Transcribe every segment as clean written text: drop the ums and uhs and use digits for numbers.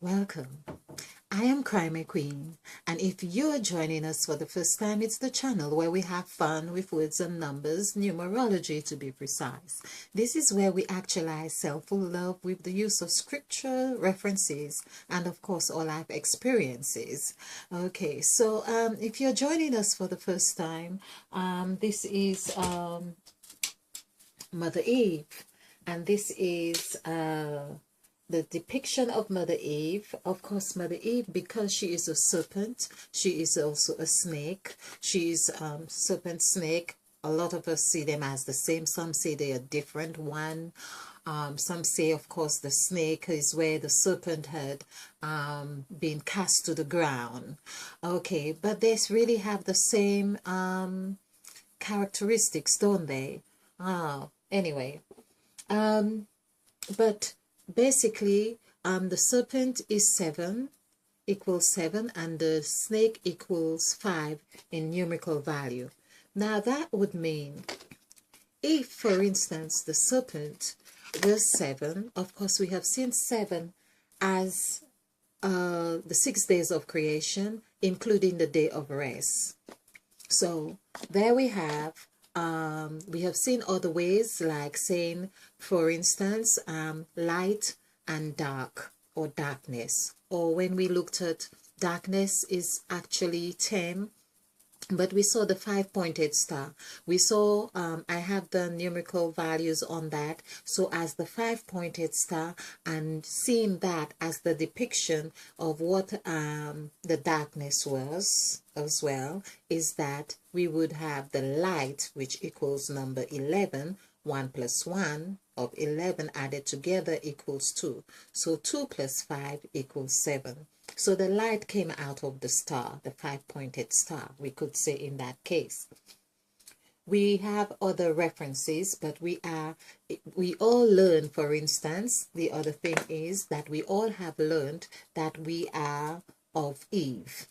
Welcome. I am Crime Queen, and if you're joining us for the first time, it's the channel where we have fun with words and numbers, numerology to be precise. This is where we actualize self-love with the use of scripture references and of course all life experiences. Okay, so if you're joining us for the first time, this is Mother Eve, and this is the depiction of Mother Eve. Of course, Mother Eve, because she is a serpent, she is also a snake. She is serpent, snake. A lot of us see them as the same. Some say they are different. Some say, of course, the snake is where the serpent had been cast to the ground. Okay, but they really have the same characteristics, don't they? Anyway, but basically, the serpent is 7, equals 7, and the snake equals 5 in numerical value. Now that would mean, if, for instance, the serpent was 7, of course we have seen 7 as the 6 days of creation, including the day of rest. So there we have seen other ways, like saying, for instance, light and dark, or darkness. Or when we looked at darkness is actually 10, but we saw the 5-pointed star. We saw, I have the numerical values on that. So as the 5-pointed star, and seeing that as the depiction of what the darkness was as well, is that we would have the light, which equals number 11. 1 plus 1 of 11 added together equals 2. So 2 plus 5 equals 7. So the light came out of the star, the 5-pointed star, we could say in that case. We have other references, but we all learn, for instance, the other thing is that we all have learned that we are of Eve,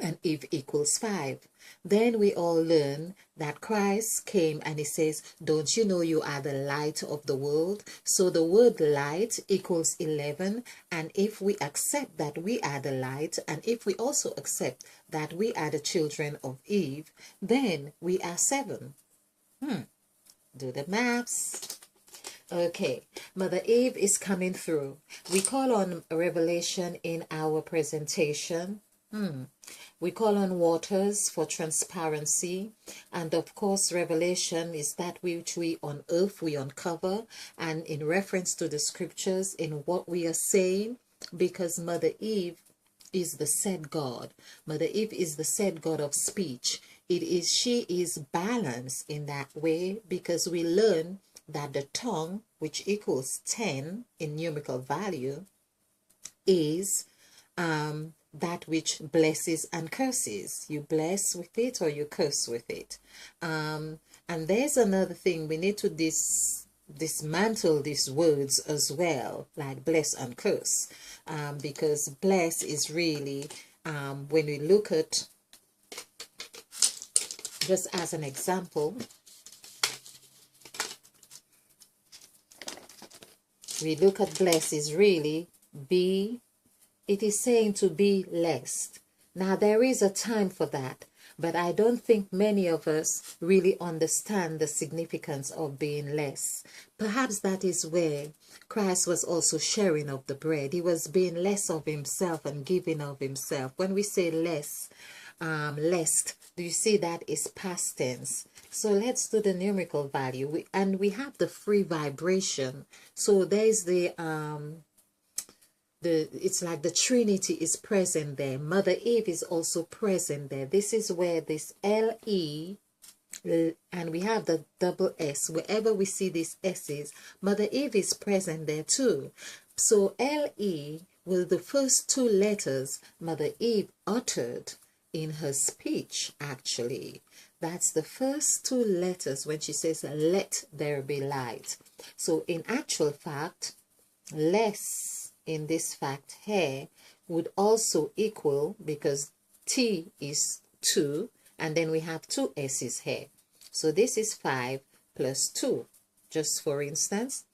and Eve equals 5. Then we all learn that Christ came and he says, don't you know you are the light of the world? So the word light equals 11, and if we accept that we are the light, and if we also accept that we are the children of Eve, then we are 7. Do the maths. Okay, Mother Eve is coming through. We call on revelation in our presentation. We call on waters for transparency, and of course revelation is that which we on earth we uncover, and in reference to the scriptures in what we are saying, because Mother Eve is the said God. Mother Eve is the said God of speech. She is balanced in that way, because we learn that the tongue, which equals 10 in numerical value, is that which blesses and curses. You bless with it or you curse with it. And there's another thing, we need to dismantle these words as well, like bless and curse, because bless is really, when we look at, just as an example, we look at bless is really it is saying to be blessed. Now there is a time for that, but I don't think many of us really understand the significance of being less. Perhaps that is where Christ was also sharing of the bread. He was being less of himself and giving of himself. When we say less, lest, do you see that is past tense? So let's do the numerical value. We have the free vibration. So there's it's like the Trinity is present there. Mother Eve is also present there. This is where this LE, and we have the double S. Wherever we see these S's, Mother Eve is present there too. So LE were the first 2 letters Mother Eve uttered in her speech, actually. That's the first 2 letters when she says, let there be light. So in actual fact, less in this fact here would also equal, because T is 2, and then we have 2 S's here. So this is 5 plus 2, just for instance.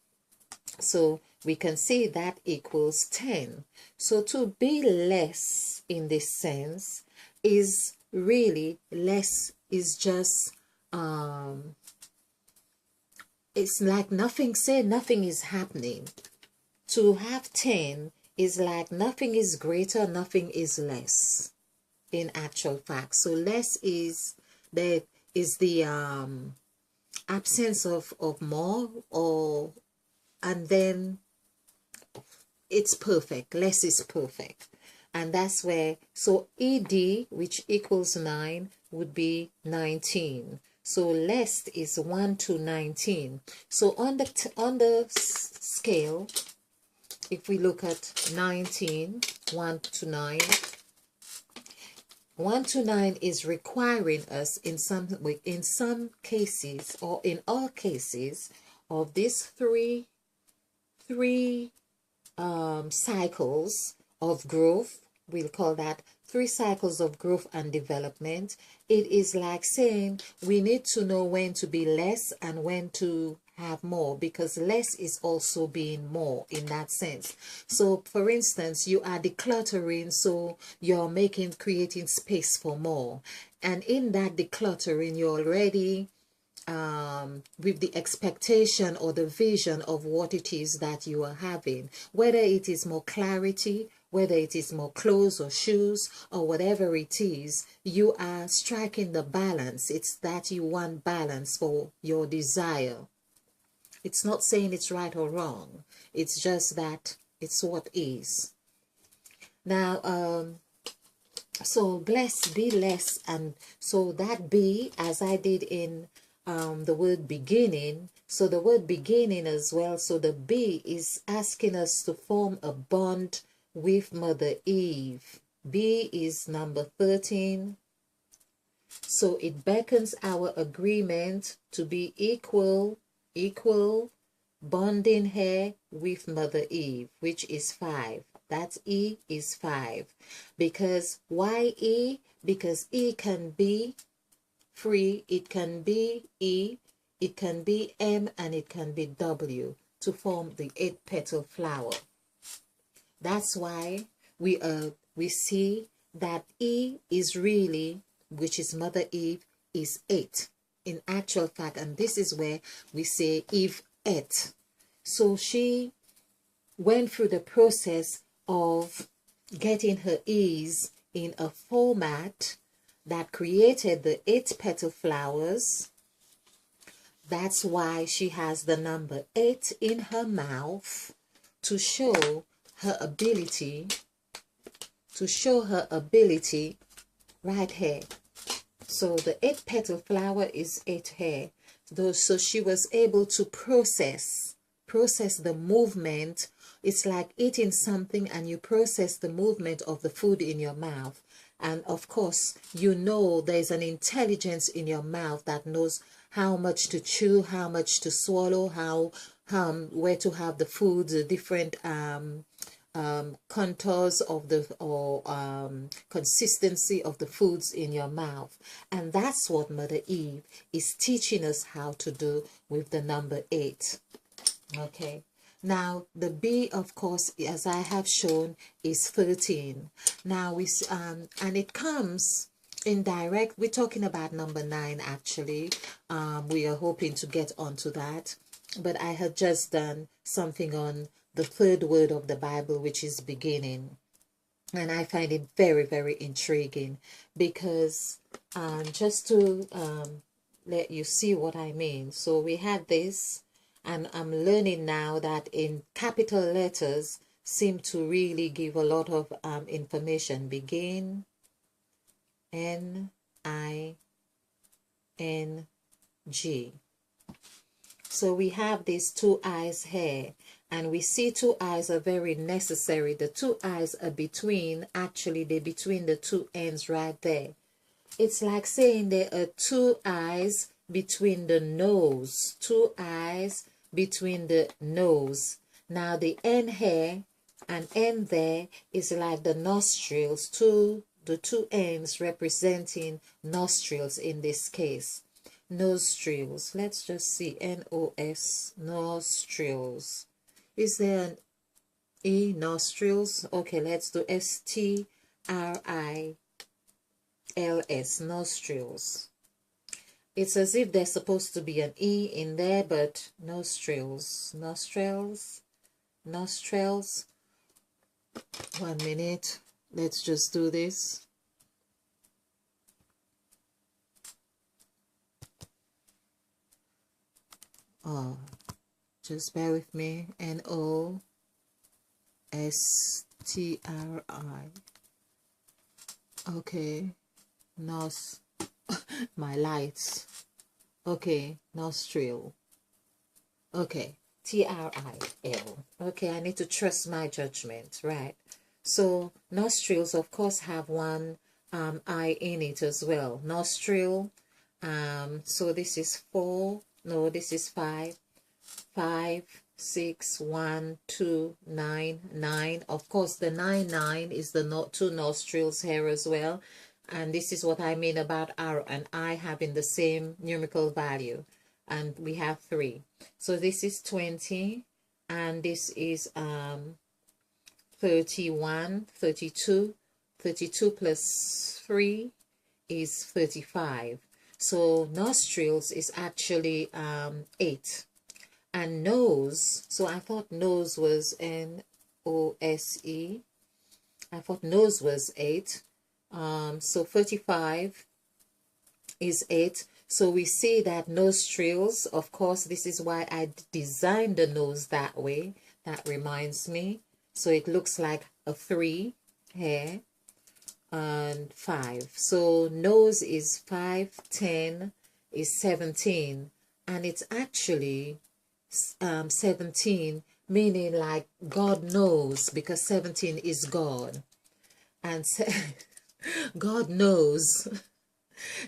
So we can say that equals 10. So to be less in this sense is really less is just it's like nothing said, nothing is happening. To have 10 is like nothing is greater, nothing is less in actual fact. So less is the absence of more, or and then it's perfect. Less is perfect. And that's where, so ED, which equals 9, would be 19. So less is 1 to 19. So on the scale, if we look at 19, 1 to 9, 1 to 9 is requiring us in some cases, or in all cases, of these three cycles of growth. We'll call that 3 cycles of growth and development. It is like saying we need to know when to be less and when to have more, because less is also being more in that sense. So for instance, you are decluttering, so you're creating space for more, and in that decluttering you're already with the expectation or the vision of what it is that you are having, whether it is more clarity, whether it is more clothes or shoes or whatever it is, you are striking the balance. It's that you want balance for your desire. It's not saying it's right or wrong. It's just that it's what is. Now, so bless, be less, and so that be, as I did in the word beginning, so the word beginning as well, so the be is asking us to form a bond with Mother Eve. B is number 13. So it beckons our agreement to be equal bonding her with Mother Eve, which is 5. That's E is 5. Because why E? Because E can be free, it can be E, it can be M, and it can be W to form the 8-petal flower. That's why we see that E is really, which is Mother Eve, is 8 in actual fact, and this is where we say Eve ate. So she went through the process of getting her ease in a format that created the 8-petal flowers. That's why she has the number 8 in her mouth to show her ability, right here. So the 8-petal flower is 8 here. So she was able to process the movement. It's like eating something and you process the movement of the food in your mouth. And of course, you know there's an intelligence in your mouth that knows how much to chew, how much to swallow, where to have the food, the different contours of consistency of the foods in your mouth. And that's what Mother Eve is teaching us how to do with the number 8. Okay. Now the B, of course, as I have shown, is 13. Now and it comes in direct. We're talking about number 9 actually. We are hoping to get onto that, but I had just done something on the 3rd word of the Bible, which is beginning, and I find it very, very intriguing, because just to let you see what I mean. So we had this, and I'm learning now that in capital letters seem to really give a lot of information. Begin, N-I-N-G. So we have these 2 eyes here, and we see 2 eyes are very necessary. The 2 eyes are between, actually they're between the 2 ends right there. It's like saying there are 2 eyes between the nose. 2 eyes between the nose. Now the N here and N there is like the nostrils, the 2 ends representing nostrils in this case. Nostrils. Let's just see. N-O-S, nostrils. Is there an E? Nostrils. Okay, let's do STRILS, nostrils. It's as if there's supposed to be an E in there, but nostrils, nostrils, nostrils. 1 minute. Let's just do this. Oh, just bear with me. NOSTRI. Okay, nos. My lights. Okay, nostril. Okay, TRIL. Okay, I need to trust my judgment, right? So nostrils, of course, have one I in it as well. Nostril. So this is 4. No, this is 5. 5, 6, 1, 2, 9, 9. Of course, the 9 is the two nostrils here as well. And this is what I mean about R and I having the same numerical value. And we have 3. So this is 20. And this is 31, 32. 32 plus 3 is 35. So nostrils is actually 8. And nose, so I thought nose was NOSE. I thought nose was 8. So 35 is 8. So we see that nostrils, of course, this is why I designed the nose that way. That reminds me. So it looks like a 3 here and 5. So nose is 5, 10 is 17. And it's actually 17, meaning like God knows, because 17 is God. And God knows.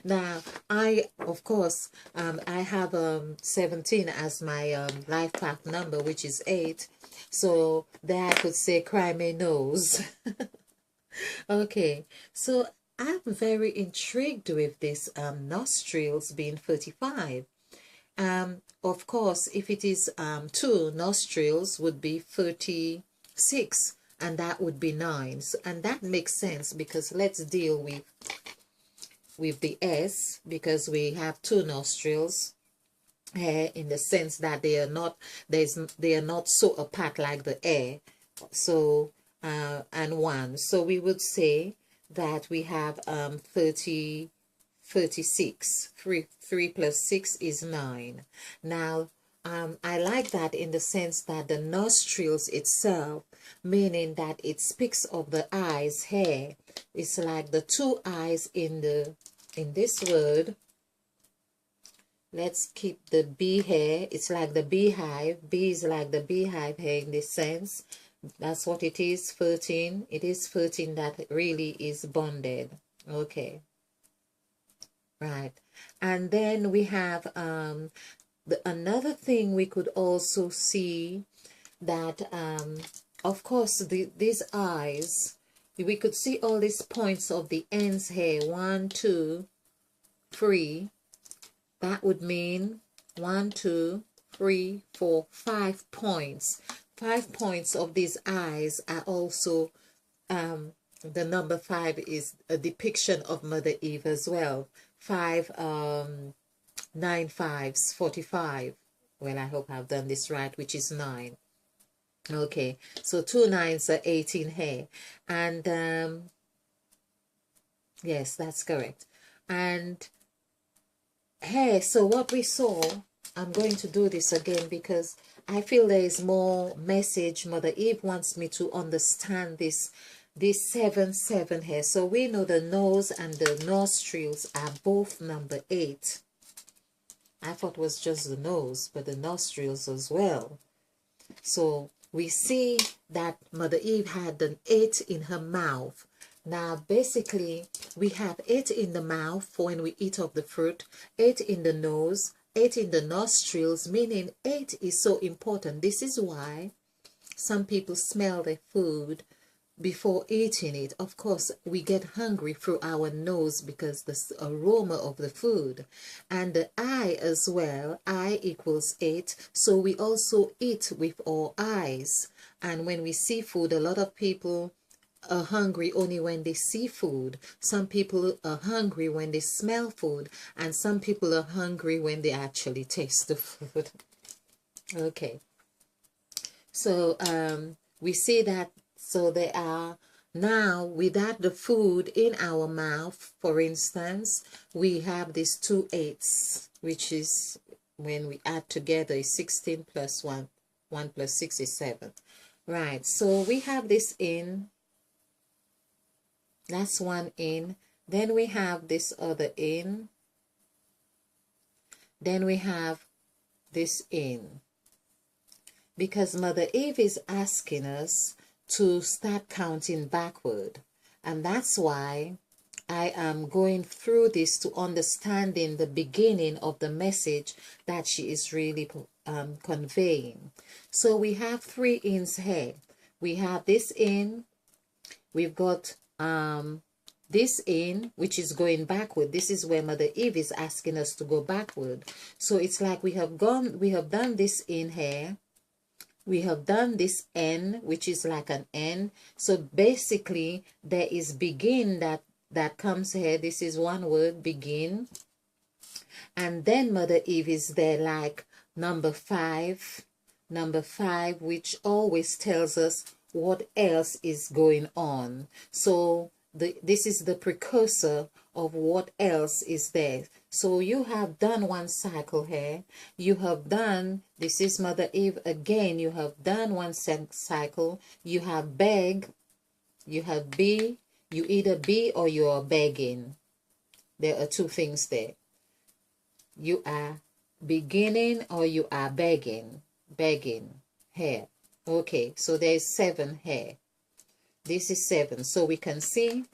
Now, of course, I have 17 as my life path number, which is 8. So there I could say, cry me knows. Okay, so I'm very intrigued with this nostrils being 35. Of course, if it is 2 nostrils would be 36, and that would be 9. So, and that makes sense, because let's deal with the S, because we have 2 nostrils here, in the sense that they are not so apart like the air. So and 1. So we would say that we have 36. 3 plus 6 is 9. Now, I like that in the sense that the nostrils itself, meaning that it speaks of the eyes here. It's like the 2 eyes in this word. Let's keep the bee here. It's like the beehive. Bee is like the beehive here in this sense. That's what it is, 13. It is 13 that really is bonded. Okay. Right. And then we have another thing we could also see, that of course these eyes, we could see all these points of the ends here. 1, 2, 3. That would mean 1, 2, 3, 4, 5 points. 5 points of these eyes are also the number 5 is a depiction of Mother Eve as well. 5 9 5s 45. Well, I hope I've done this right, which is 9. Okay, so 2 9s are 18 here, and yes, that's correct. And here, so what we saw, I'm going to do this again because I feel there is more message. Mother Eve wants me to understand this 7 7 here. So we know the nose and the nostrils are both number 8. I thought it was just the nose, but the nostrils as well. So we see that Mother Eve had an 8 in her mouth. Now basically we have 8 in the mouth for when we eat of the fruit, 8 in the nose, 8 in the nostrils, meaning 8 is so important. This is why some people smell their food before eating it. Of course, we get hungry through our nose because the aroma of the food. And the eye as well, eye equals 8. So we also eat with our eyes. And when we see food, a lot of people are hungry only when they see food. Some people are hungry when they smell food. And some people are hungry when they actually taste the food. Okay. So we see that. So they are now, without the food in our mouth, for instance, we have these 2 8s, which is, when we add together, is 16 plus 1. 1 plus 6 is 7. Right, so we have this in. That's one in. Then we have this other in. Then we have this in. Because Mother Eve is asking us to start counting backward. And that's why I am going through this to understanding the beginning of the message that she is really conveying. So we have 3 ins here. We have this in. We've got this in, which is going backward. This is where Mother Eve is asking us to go backward. So it's like we have done this in here. We have done this N, which is like an N. So basically, there is begin that comes here. This is one word, begin. And then Mother Eve is there like number 5. Number 5, which always tells us what else is going on. So this is the precursor of what else is there. So you have done one cycle here. You have done, this is Mother Eve again. You have done one cycle. You have beg. You have be. You either be or you are begging. There are 2 things there. You are beginning or you are begging. Begging here. Okay, so there is 7 here. This is 7. So we can see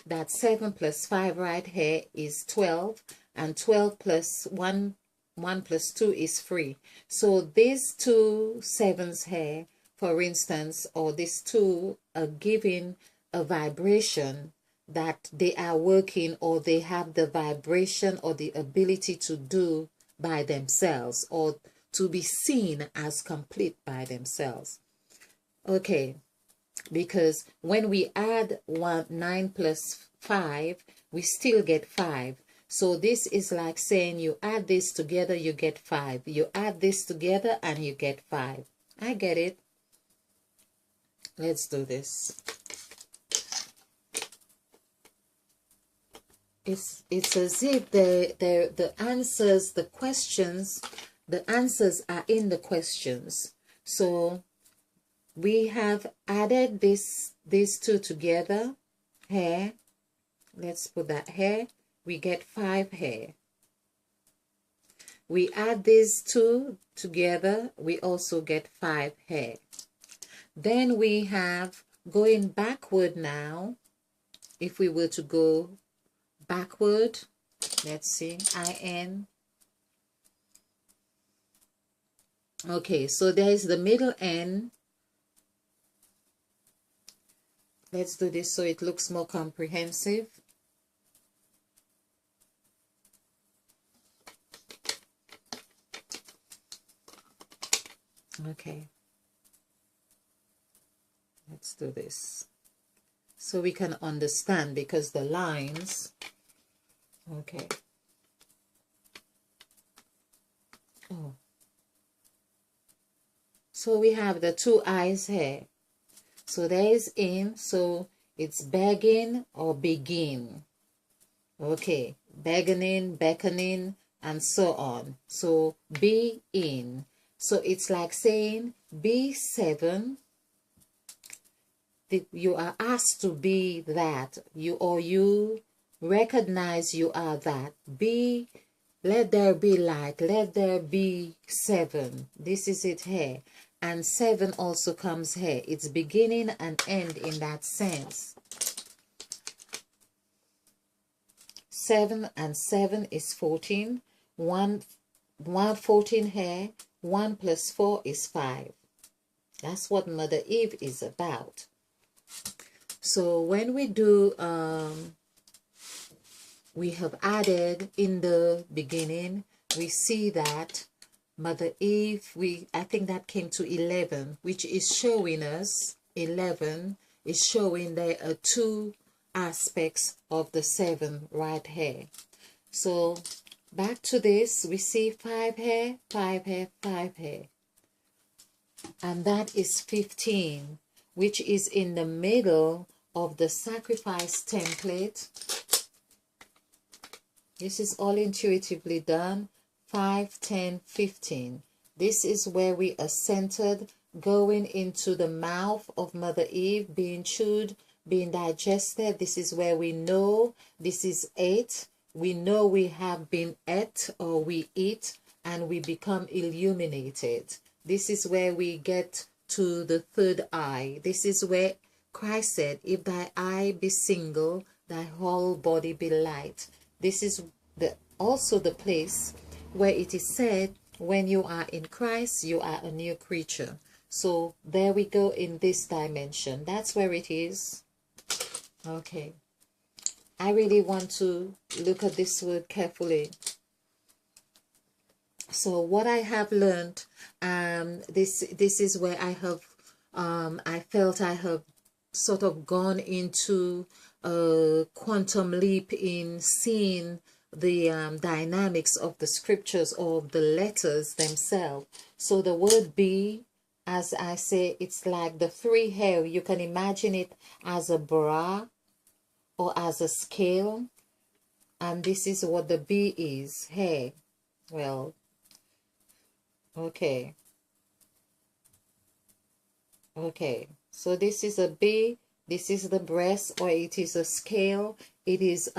that 7 plus 5 right here is 12. And 12 plus 1 plus 2 is 3. So these 2 7s here, for instance, or these 2 are giving a vibration that they are working, or they have the vibration or the ability to do by themselves, or to be seen as complete by themselves. Okay, because when we add 9 plus 5, we still get 5. So this is like saying you add this together, you get 5. You add this together and you get 5. I get it. Let's do this. It's as if the answers, the questions, the answers are in the questions. So we have added these 2 together here. Let's put that here. We get 5 here. We add these 2 together. We also get 5 here. Then we have going backward now. If we were to go backward, let's see, IN. Okay, so there's the middle N. Let's do this so it looks more comprehensive. Okay, let's do this so we can understand, because the lines, okay. Oh, so we have the 2 eyes here. So there is in, so it's begging or begin. Okay, begging, beckoning, and so on. So be in. So it's like saying be 7. You are asked to be that. You recognize you are that. Be, let there be light. Let there be 7. This is it here. And 7 also comes here. It's beginning and end in that sense. 7 and 7 is 14. 1 14 here. 1 plus 4 is 5. That's what Mother Eve is about. So when we do, we have added in the beginning, we see that Mother Eve, I think that came to 11, which is showing us, 11 is showing there are two aspects of the 7 right here. So back to this, we see 5 here, 5 here, 5 here. And that is 15, which is in the middle of the sacrifice template. This is all intuitively done. 5, 10, 15. This is where we are centered, going into the mouth of Mother Eve, being chewed, being digested. This is where we know this is 8. We know we have been ate, or we eat, and we become illuminated. This is where we get to the third eye. This is where Christ said, if thy eye be single, thy whole body be light. This is also the place where it is said, when you are in Christ, you are a new creature. So there we go in this dimension. That's where it is. Okay. I really want to look at this word carefully. So what I have learned, this is where I have, I felt I have sort of gone into a quantum leap in seeing the dynamics of the scriptures, or the letters themselves. So the word be, as I say, it's like the 3 hair. You can imagine it as a bra or as a scale. And this is what the B is, hair. Well, okay. Okay, so this is a B, this is the breast, or it is a scale. It is,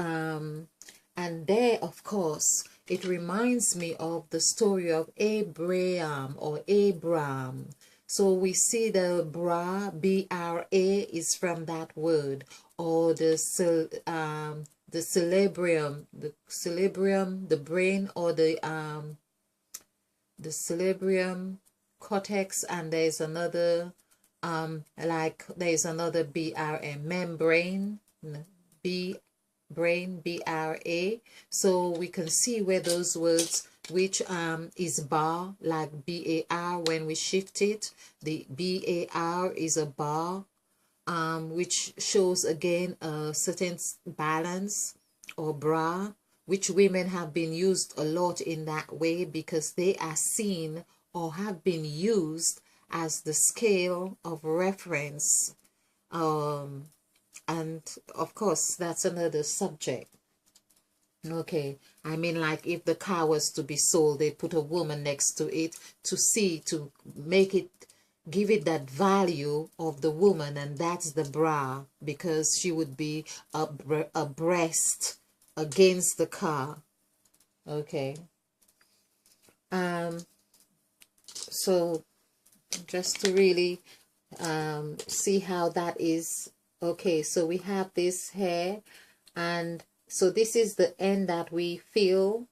and there, of course, it reminds me of the story of Abraham or Abram. So we see the bra, B-R-A, is from that word, or the cerebrium, the brain, or the cerebrium cortex, and there's another, like there's another BRM, membrane, brain, BRA. So we can see where those words, which is bar, like BAR, when we shift it, the BAR is a bar, which shows again a certain balance, or bra, which women have been used a lot in that way, because they are seen or have been used as the scale of reference. And of course, that's another subject. Okay, I mean, like if the car was to be sold, they put a woman next to it to make it, give it that value of the woman, and that's the bra, because she would be a breast against the car. Okay. So just to really see how that is. Okay, so we have this hair, and so this is the end that we feel